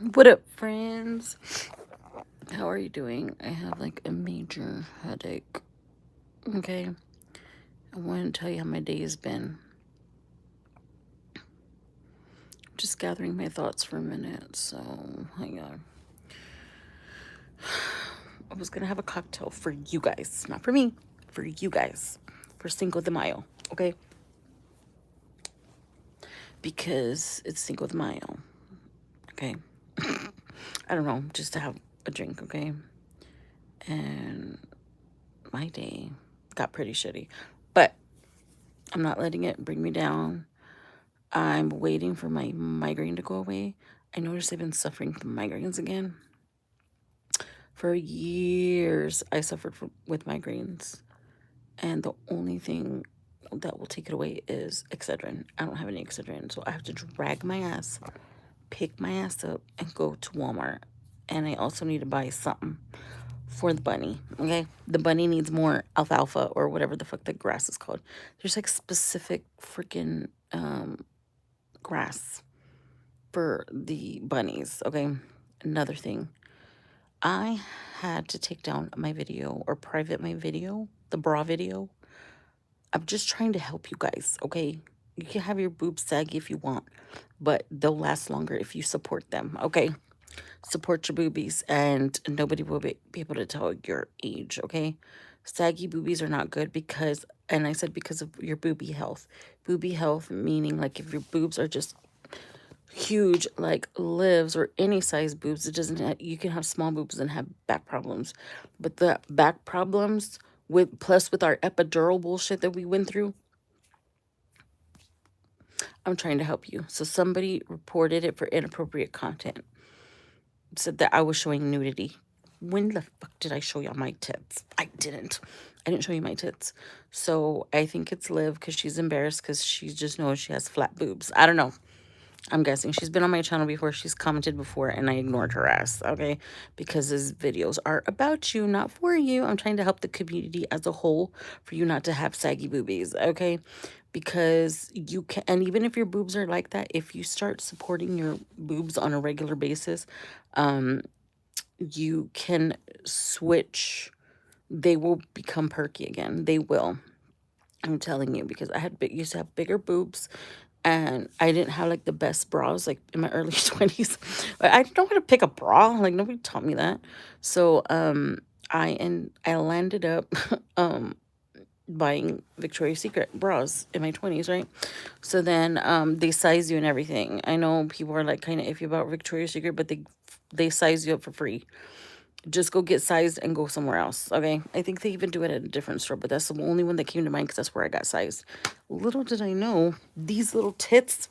What up, friends? How are you doing? I have like a major headache. Okay, I want to tell you how my day has been. Just gathering my thoughts for a minute, so hang on. I was gonna have a cocktail for you guys, not for me, for you guys, for Cinco de Mayo, okay? Because it's Cinco de Mayo, okay? I don't know, just to have a drink, okay? And my day got pretty shitty, but I'm not letting it bring me down. I'm waiting for my migraine to go away. I noticed I've been suffering from migraines again. For years, I suffered with migraines, and the only thing that will take it away is Excedrin. I don't have any Excedrin, so I have to drag my ass, pick my ass up, and go to Walmart. And I also need to buy something for the bunny, okay? The bunny needs more alfalfa or whatever the fuck the grass is called. There's like specific freaking grass for the bunnies, okay? Another thing, I had to take down my video or private my video, the bra video. I'm just trying to help you guys, okay? You can have your boobs saggy if you want, but they'll last longer if you support them, okay? Support your boobies, and nobody will be able to tell your age, okay? Saggy boobies are not good because, and I said because of your boobie health. Boobie health meaning like if your boobs are just huge like lives or any size boobs, it doesn't have, you can have small boobs and have back problems, but the back problems with plus with our epidural bullshit that we went through, I'm trying to help you. So somebody reported it for inappropriate content, said that I was showing nudity. When the fuck did I show y'all my tits? I didn't show you my tits. So I think it's Liv because she's embarrassed because she just knows she has flat boobs. I don't know. I'm guessing she's been on my channel before. She's commented before, and I ignored her ass, okay? Because his videos are about you, not for you. I'm trying to help the community as a whole for you not to have saggy boobies, okay? Because you can, and even if your boobs are like that, if you start supporting your boobs on a regular basis, you can switch. They will become perky again. They will. I'm telling you, because I had used to have bigger boobs, and I didn't have like the best bras like in my early 20s. I didn't know how to pick a bra. Like nobody taught me that. So I landed up buying Victoria's Secret bras in my 20s, right? So then they size you and everything. I know people are like kind of iffy about Victoria's Secret, but they size you up for free. Just go get sized and go somewhere else, okay? I think they even do it at a different store, but that's the only one that came to mind because that's where I got sized. Little did I know, these little tits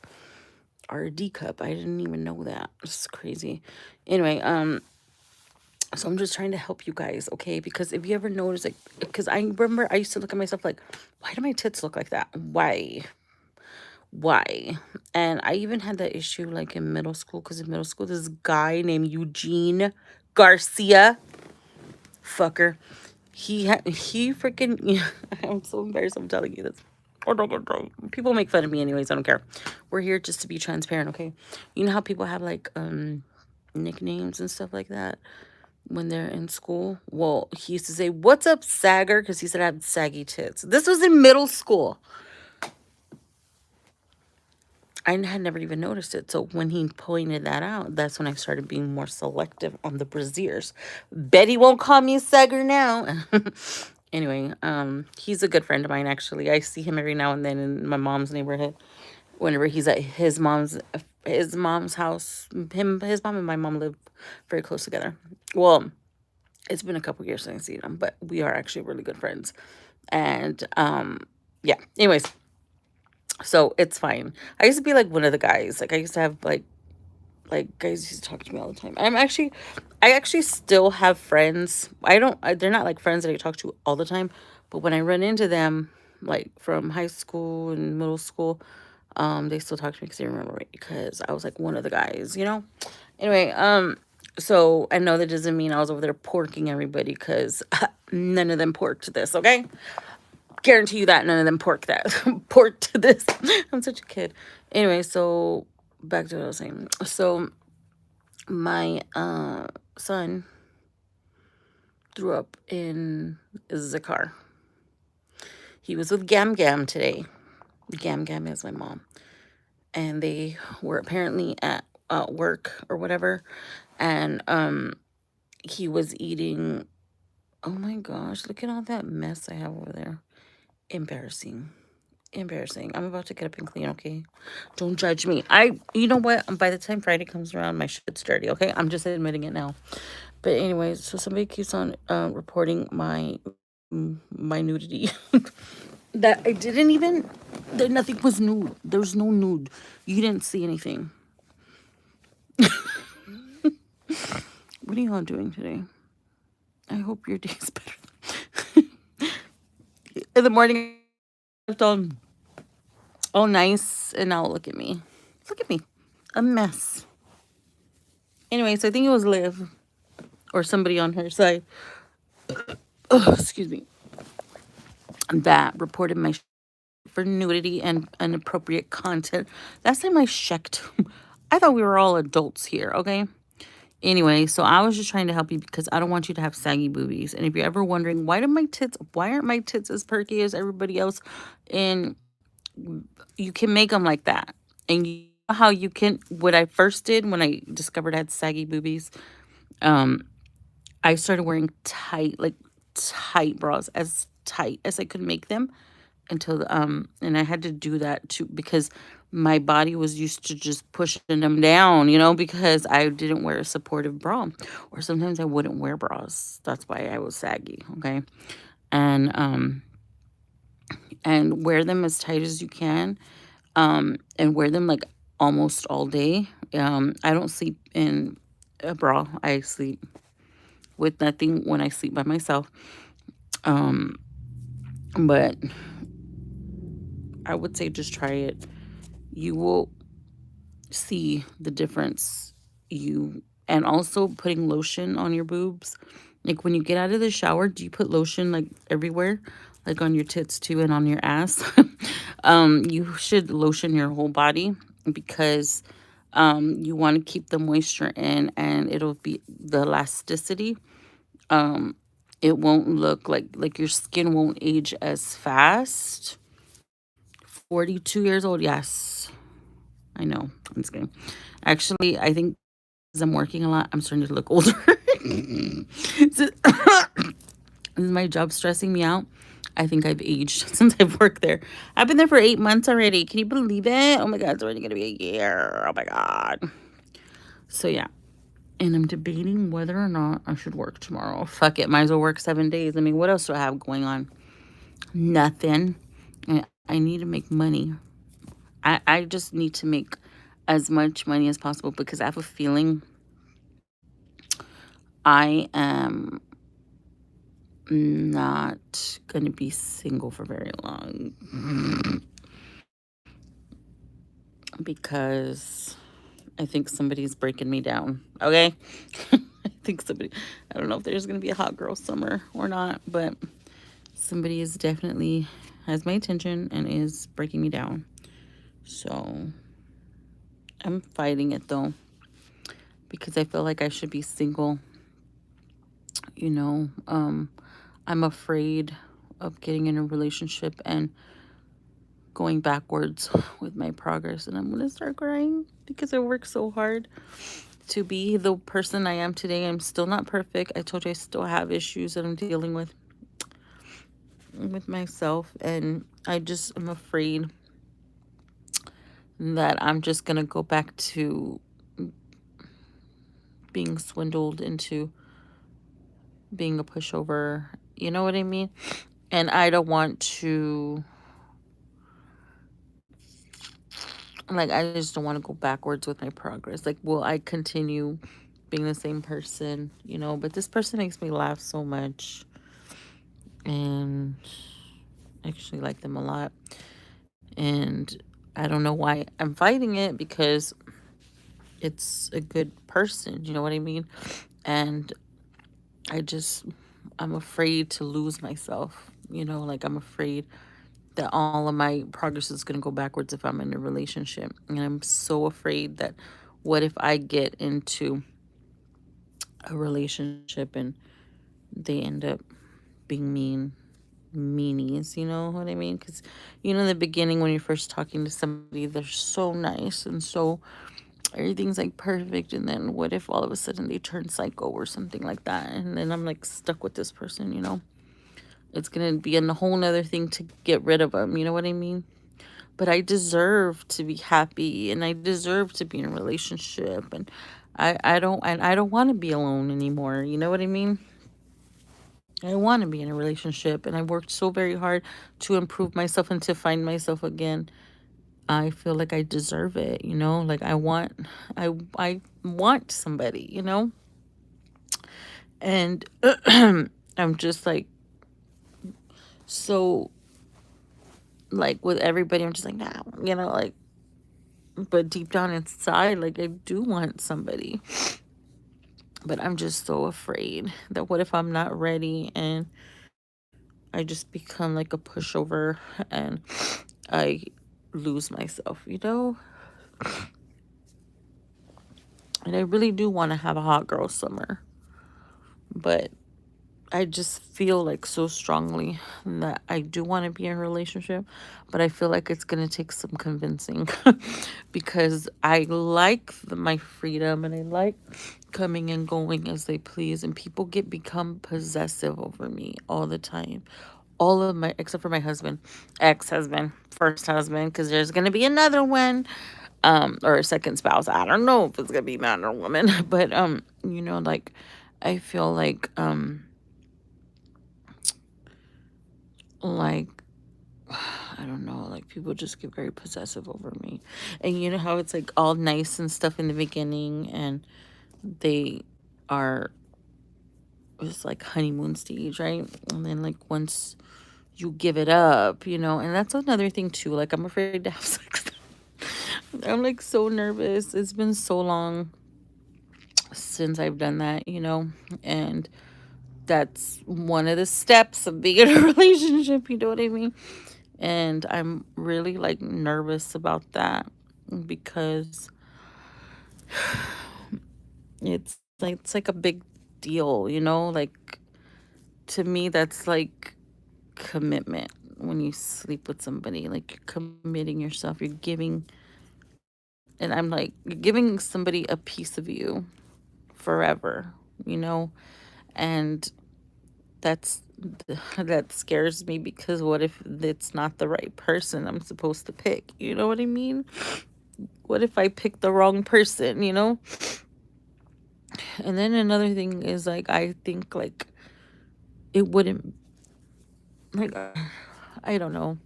are a D cup. I didn't even know that. It's crazy. Anyway, so I'm just trying to help you guys, okay? Because if you ever notice, like, because I remember I used to look at myself like, why do my tits look like that? Why? And I even had that issue like in middle school, because in middle school, this guy named Eugene Garcia, fucker, he freaking, I'm so embarrassed I'm telling you this. People make fun of me anyways, I don't care. We're here just to be transparent, okay? You know how people have like nicknames and stuff like that when they're in school? Well, he used to say, "What's up, sagger?" Because he said I had saggy tits. This was in middle school. I had never even noticed it. So when he pointed that out, that's when I started being more selective on the brassiers. Betty won't call me a sagger now. Anyway, he's a good friend of mine actually. I see him every now and then in my mom's neighborhood. Whenever he's at his mom's house, his mom and my mom live very close together. Well, it's been a couple years since I've seen him, but we are actually really good friends. And yeah. Anyways, so it's fine. I used to be like one of the guys. Like I used to have like guys used to talk to me all the time. I actually still have friends. They're not like friends that I talk to all the time, but when I run into them, like from high school and middle school, they still talk to me because they remember me because I was like one of the guys, you know. Anyway, so I know that doesn't mean I was over there porking everybody because none of them porked this, okay? Guarantee you that none of them pork that porked this. I'm such a kid. Anyway, so back to what I was saying. So My son threw up in the car. He was with Gam Gam today. Gam Gam is my mom. And they were apparently at work or whatever. And he was eating. Oh my gosh, look at all that mess I have over there. Embarrassing. Embarrassing. I'm about to get up and clean, okay? Don't judge me. You know what? By the time Friday comes around, my shit's dirty, okay? I'm just admitting it now. But anyways, so somebody keeps on reporting my nudity. That I didn't even, that nothing was nude. There's no nude. You didn't see anything. What are y'all doing today? I hope your day's better. In the morning, I left all nice, and now look at me. Look at me. A mess. Anyway, so I think it was Liv or somebody on her side. Oh, excuse me. That reported my for nudity and inappropriate content. Last time I checked, I thought we were all adults here, okay? Anyway, so I was just trying to help you because I don't want you to have saggy boobies. And if you're ever wondering why aren't my tits as perky as everybody else? And you can make them like that. And you know how you can, what I first did when I discovered I had saggy boobies, um, I started wearing tight bras, as tight as I could make them until and I had to do that too because my body was used to just pushing them down, because I didn't wear a supportive bra, or sometimes I wouldn't wear bras. That's why I was saggy, okay? And wear them as tight as you can, and wear them like almost all day. I don't sleep in a bra. I sleep with nothing when I sleep by myself. Um, but I would say just try it. You will see the difference. And also putting lotion on your boobs. Like when you get out of the shower, do you put lotion like everywhere? Like on your tits too and on your ass? You should lotion your whole body because you want to keep the moisture in, and it'll be the elasticity. Um, it won't look like your skin won't age as fast. 42 years old, yes. I know. I'm just kidding. Actually, I think as I'm working a lot, I'm starting to look older. So, is my job stressing me out? I think I've aged since I've worked there. I've been there for 8 months already. Can you believe it? Oh my God, it's already going to be a year. Oh my God. So yeah. And I'm debating whether or not I should work tomorrow. Fuck it. Might as well work 7 days. I mean, what else do I have going on? Nothing. I need to make money. I just need to make as much money as possible because I have a feeling I am not going to be single for very long because I think somebody's breaking me down. Okay? I don't know if there's going to be a hot girl summer or not, but somebody is definitely has my attention and is breaking me down. So I'm fighting it though because I feel like I should be single. I'm afraid of getting in a relationship and going backwards with my progress, and I'm going to start crying because I worked so hard to be the person I am today. I'm still not perfect. I told you I still have issues that I'm dealing with myself, and I'm afraid that I'm just going to go back to being swindled into being a pushover. You know what I mean? And I don't want to, I just don't want to go backwards with my progress. Like, will I continue being the same person, but this person makes me laugh so much, and I actually like them a lot, and I don't know why I'm fighting it because it's a good person, you know what I mean? And I'm afraid to lose myself, I'm afraid that all of my progress is going to go backwards if I'm in a relationship. And I'm so afraid that what if I get into a relationship and they end up being meanies, you know what I mean? Because, in the beginning, when you're first talking to somebody, they're so nice and so everything's like perfect. And then what if all of a sudden they turn psycho or something like that? And then I'm like stuck with this person, It's gonna be a whole nother thing to get rid of them, you know what I mean? But I deserve to be happy and I deserve to be in a relationship, and I don't want to be alone anymore, you know what I mean? I want to be in a relationship and I worked so very hard to improve myself and to find myself again. I feel like I deserve it, Like I want somebody, And I'm just like so like with everybody I'm just like, nah, like, but deep down inside like I do want somebody. But I'm just so afraid that what if I'm not ready and I just become like a pushover and I lose myself. And I really do want to have a hot girl summer, but I just feel like so strongly that I do want to be in a relationship, but I feel like it's going to take some convincing because I like my freedom and I like coming and going as they please, and people become possessive over me all the time. All of my, except for my husband, ex-husband, first husband, because there's going to be another one, or a second spouse. I don't know if it's going to be man or woman, but, like, I feel like I don't know, like people just get very possessive over me. And you know how it's like all nice and stuff in the beginning and they are, it's like honeymoon stage, right? And then like once you give it up, and that's another thing too. Like I'm afraid to have sex. I'm like so nervous. It's been so long since I've done that, and that's one of the steps of being in a relationship, you know what I mean? And I'm really like nervous about that because it's like a big deal, like to me that's like commitment. When you sleep with somebody, like you're committing yourself, you're giving, and I'm like, you're giving somebody a piece of you forever, you know and that's that scares me because what if it's not the right person I'm supposed to pick, you know what I mean? What if I pick the wrong person, And then another thing is like I think like it wouldn't, like, I don't know.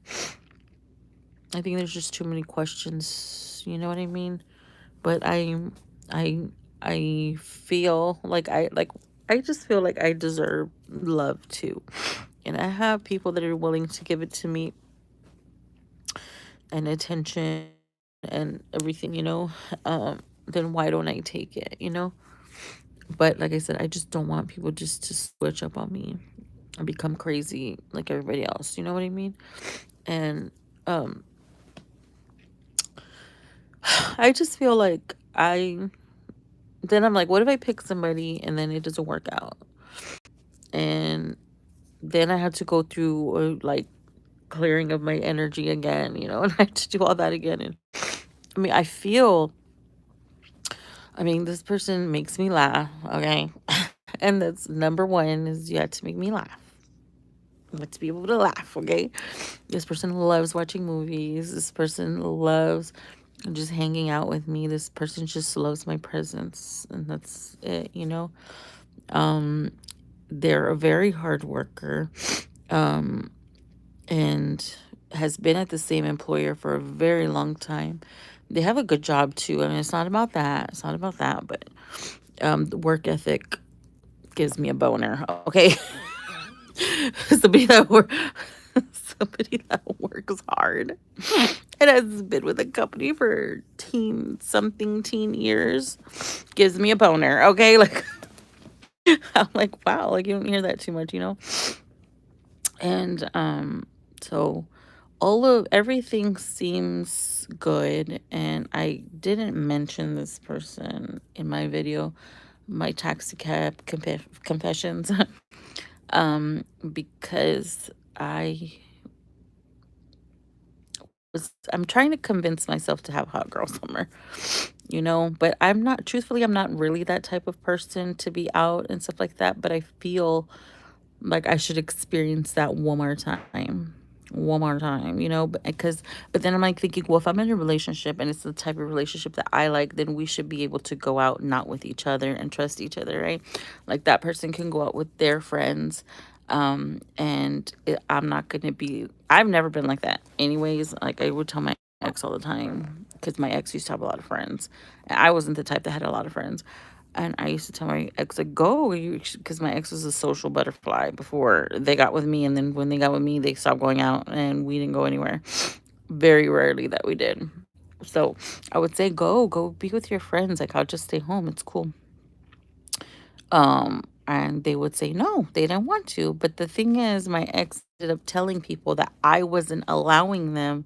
I think there's just too many questions, you know what I mean? But I I feel like I just feel like I deserve love too. And I have people that are willing to give it to me and attention and everything, then why don't I take it? But like I said, I just don't want people just to switch up on me and become crazy like everybody else. You know what I mean? And um I just feel like I'm like, what if I pick somebody and then it doesn't work out? And then I had to go through like clearing of my energy again, and I had to do all that again. And I mean, this person makes me laugh, okay? And that's number one, is you have to make me laugh. To be able to laugh, okay? This person loves watching movies. This person loves just hanging out with me. This person just loves my presence, and that's it. Um, they're a very hard worker, um, and has been at the same employer for a very long time. They have a good job too. I mean, it's not about that. It's not about that, but the work ethic gives me a boner. Okay, somebody that work, somebody that works hard and has been with a company for teen years gives me a boner. Okay, like I'm like, wow, like you don't hear that too much. And so all of everything seems good, and I didn't mention this person in my video my taxi cab confessions. Because I I'm trying to convince myself to have hot girl summer, but I'm not really that type of person to be out and stuff like that, but I feel like I should experience that one more time. One more time, but then I'm like thinking, well, if I'm in a relationship and it's the type of relationship that I like, then we should be able to go out not with each other and trust each other, right? Like that person can go out with their friends. I'm not gonna be, I've never been like that. Anyways, like I would tell my ex all the time because my ex used to have a lot of friends. And I wasn't the type that had a lot of friends. And I used to tell my ex, like, go, because my ex was a social butterfly before they got with me. And then when they got with me, they stopped going out and we didn't go anywhere. Very rarely that we did. So I would say, go be with your friends. Like, I'll just stay home. It's cool. And they would say no, they didn't want to. But the thing is, my ex ended up telling people that I wasn't allowing them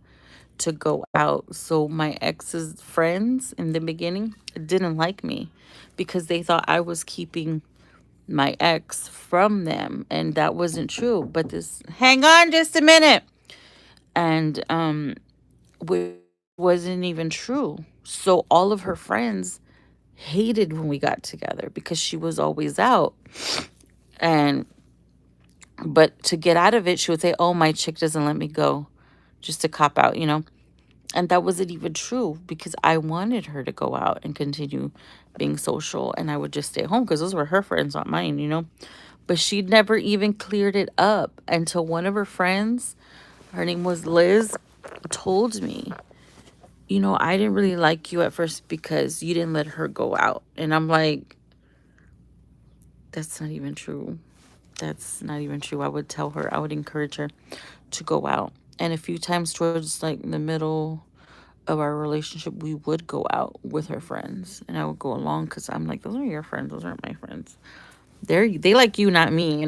to go out. So my ex's friends in the beginning didn't like me because they thought I was keeping my ex from them, and that wasn't true. But this, hang on just a minute, and which wasn't even true. So all of her friends hated when we got together because she was always out. And but to get out of it, she would say, "Oh, my chick doesn't let me go," just to cop out. And that wasn't even true because I wanted her to go out and continue being social, and I would just stay home because those were her friends, not mine. But she never even cleared it up until one of her friends, her name was Liz, told me, I didn't really like you at first because you didn't let her go out. And I'm like, that's not even true. That's not even true. I would tell her, I would encourage her to go out. And a few times towards like the middle of our relationship, we would go out with her friends, and I would go along because I'm like, those are your friends, those aren't my friends. They like you, not me.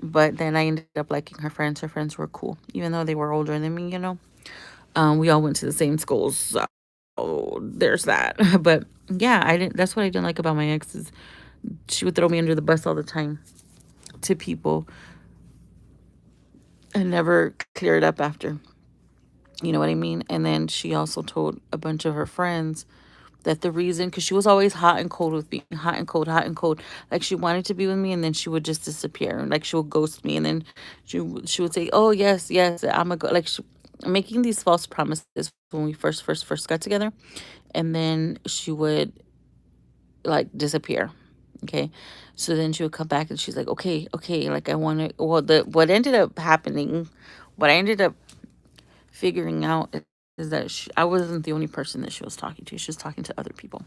But then I ended up liking her friends. Her friends were cool, even though they were older than me. We all went to the same schools, so there's that. But yeah, I didn't. That's what I didn't like about my ex is she would throw me under the bus all the time to people and never clear it up after. You know what I mean? And then she also told a bunch of her friends that the reason, because she was always hot and cold with me, hot and cold, hot and cold. Like she wanted to be with me, and then she would just disappear. Like she would ghost me, and then she would say, "Oh yes, yes, I'm a go." Like making these false promises when we first got together, and then she would like disappear. Okay, so then she would come back and she's like, "Okay, okay, like I want to." Well, the what ended up happening, what I ended up figuring out is that I wasn't the only person that she was talking to. She was talking to other people,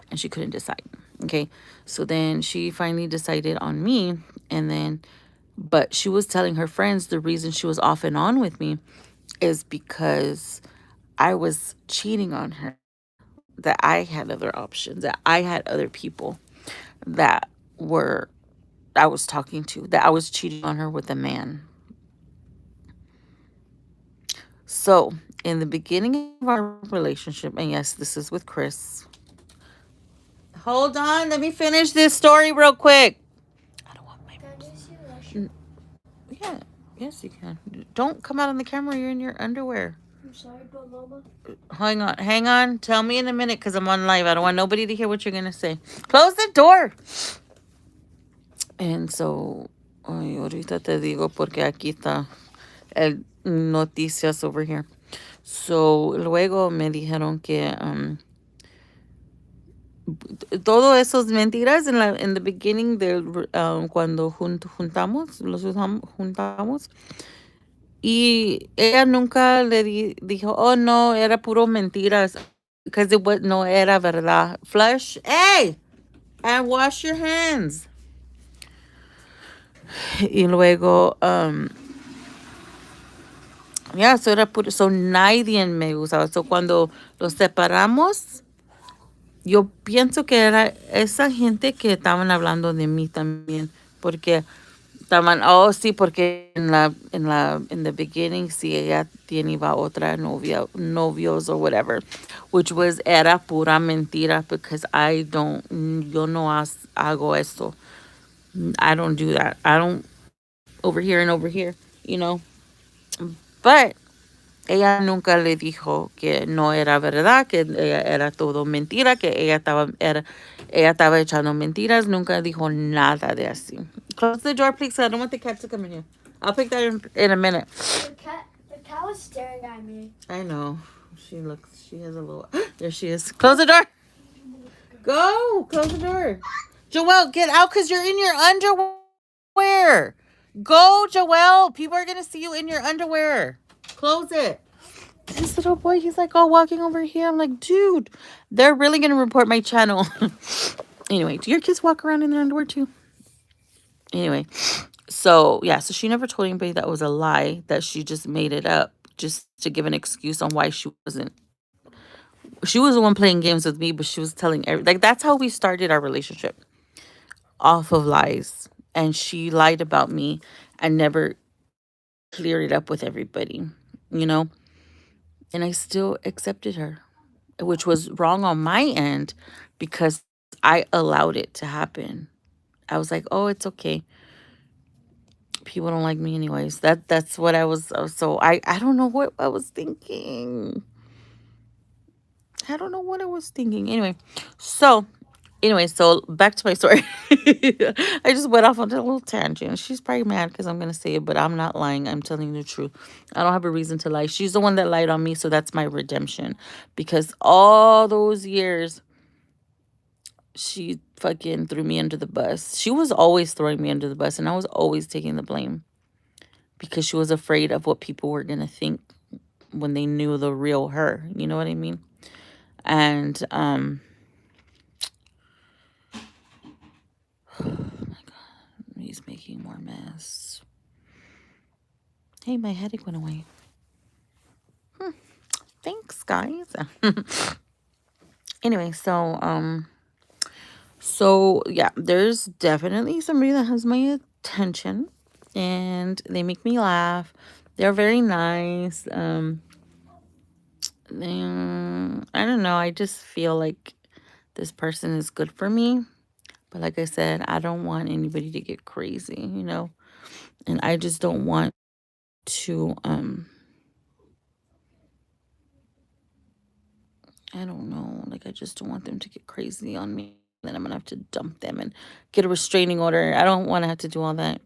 and she couldn't decide. Okay, so then she finally decided on me, and then, but she was telling her friends the reason she was off and on with me is because I was cheating on her, that I had other options, that I had other people that were I was talking to, that I was cheating on her with a man. So, in the beginning of our relationship, and yes, this is with Chris. Hold on, let me finish this story real quick. I don't want my. Yeah, yes, you can. Don't come out on the camera. You're in your underwear. I'm sorry, but Mama. Hang on. Tell me in a minute because I'm on live. I don't want nobody to hear what you're gonna say. Close the door. And so, ay, ahorita te digo porque aquí está el noticias over here. So, luego me dijeron que todo eso es mentiras en the beginning del cuando juntamos, juntamos. Y ella nunca dijo, oh no, era puro mentiras. Because it was, no era verdad. Flush, hey, and wash your hands. Y luego, ya, so era puro, so nadie me usaba. So cuando los separamos, yo pienso que era esa gente que estaban hablando de mí también, porque Taman, oh, sí, porque in the beginning, sí, ella tenía otra novia, novios or whatever, which was era pura mentira because yo no hago esto. I don't do that. I don't over here and over here, you know. But ella nunca le dijo que no era verdad, que era todo mentira, que ella estaba echando mentiras. Nunca dijo nada de así. Close the door, please. I don't want the cat to come in here. I'll pick that in a minute. The cat was staring at me. I know. She has a little. There she is. Close the door. Go. Close the door. Joelle, get out because you're in your underwear. Go, Joelle. People are going to see you in your underwear. Close it. This little boy, he's like all walking over here. I'm like, dude, they're really going to report my channel. Anyway, do your kids walk around in their underwear too? Anyway, so yeah, so she never told anybody that was a lie, that she just made it up just to give an excuse on why she wasn't. She was the one playing games with me, but she was telling like that's how we started our relationship, off of lies. And she lied about me and never cleared it up with everybody, you know? And I still accepted her, which was wrong on my end because I allowed it to happen. I was like, "Oh, it's okay. People don't like me anyways." That's what I was. So I don't know what I was thinking. I don't know what I was thinking. So back to my story. I just went off on a little tangent. She's probably mad because I'm gonna say it, but I'm not lying. I'm telling the truth. I don't have a reason to lie. She's the one that lied on me, so that's my redemption. Because all those years, she fucking threw me under the bus. She was always throwing me under the bus, and I was always taking the blame because she was afraid of what people were gonna think when they knew the real her. You know what I mean? And oh my god, he's making more mess. Hey, my headache went away. Thanks, guys. Anyway, so yeah, there's definitely somebody that has my attention, and they make me laugh. They're very nice. I don't know. I just feel like this person is good for me. But like I said, I don't want anybody to get crazy, you know? And I just don't want to I don't know, like I just don't want them to get crazy on me. Then I'm gonna have to dump them and get a restraining order. I don't want to have to do all that.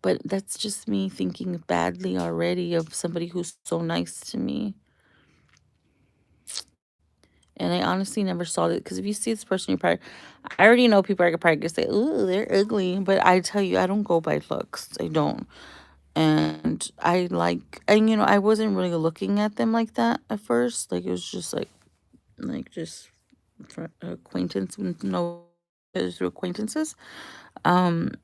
But that's just me thinking badly already of somebody who's so nice to me. And I honestly never saw it because if you see this person, you probably, I already know people are probably gonna say, "Ooh, they're ugly," but I tell you, I don't go by looks. I don't, and and I wasn't really looking at them like that at first. Like it was just just for acquaintance, no, through acquaintances. Um,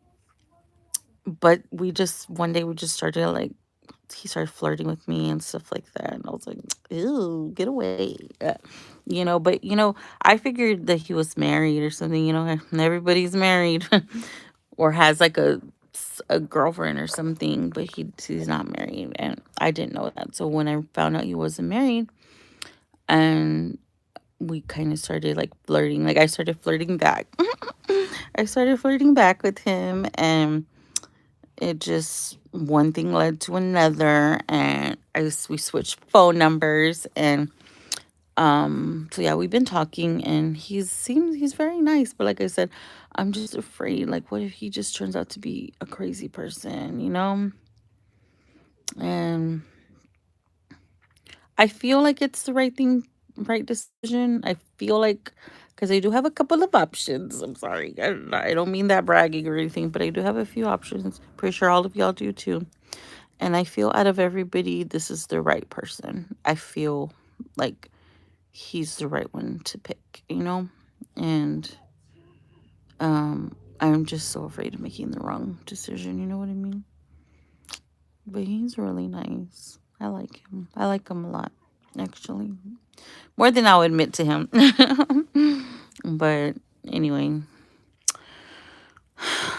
but we just one day we just started like he started flirting with me and stuff like that, and I was like, "Ew, get away," But I figured that he was married or something. And everybody's married or has like a girlfriend or something, but he's not married, and I didn't know that. So when I found out he wasn't married, and we kind of started like flirting, like I started flirting back. I started flirting back with him, and it just one thing led to another, and we switched phone numbers, and so yeah, we've been talking, and he's very nice, but like I said, I'm just afraid, like what if he just turns out to be a crazy person. And I feel like it's the right decision. I feel like because I do have a couple of options. I'm sorry, I don't mean that bragging or anything, but I do have a few options. Pretty sure all of y'all do too. And I feel out of everybody, this is the right person. I feel like he's the right one to pick. And I'm just so afraid of making the wrong decision, you know what I mean? But he's really nice. I like him. I like him a lot, actually. More than I'll admit to him. But anyway,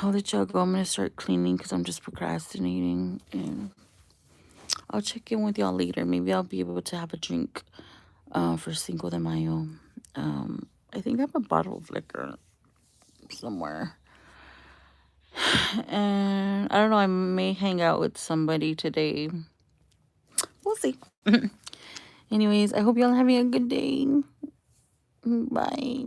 I'll let y'all go. I'm gonna start cleaning because I'm just procrastinating, and I'll check in with y'all later. Maybe I'll be able to have a drink for Cinco de Mayo. I think I have a bottle of liquor somewhere. And I don't know, I may hang out with somebody today. We'll see. Anyways, I hope y'all having a good day. Bye.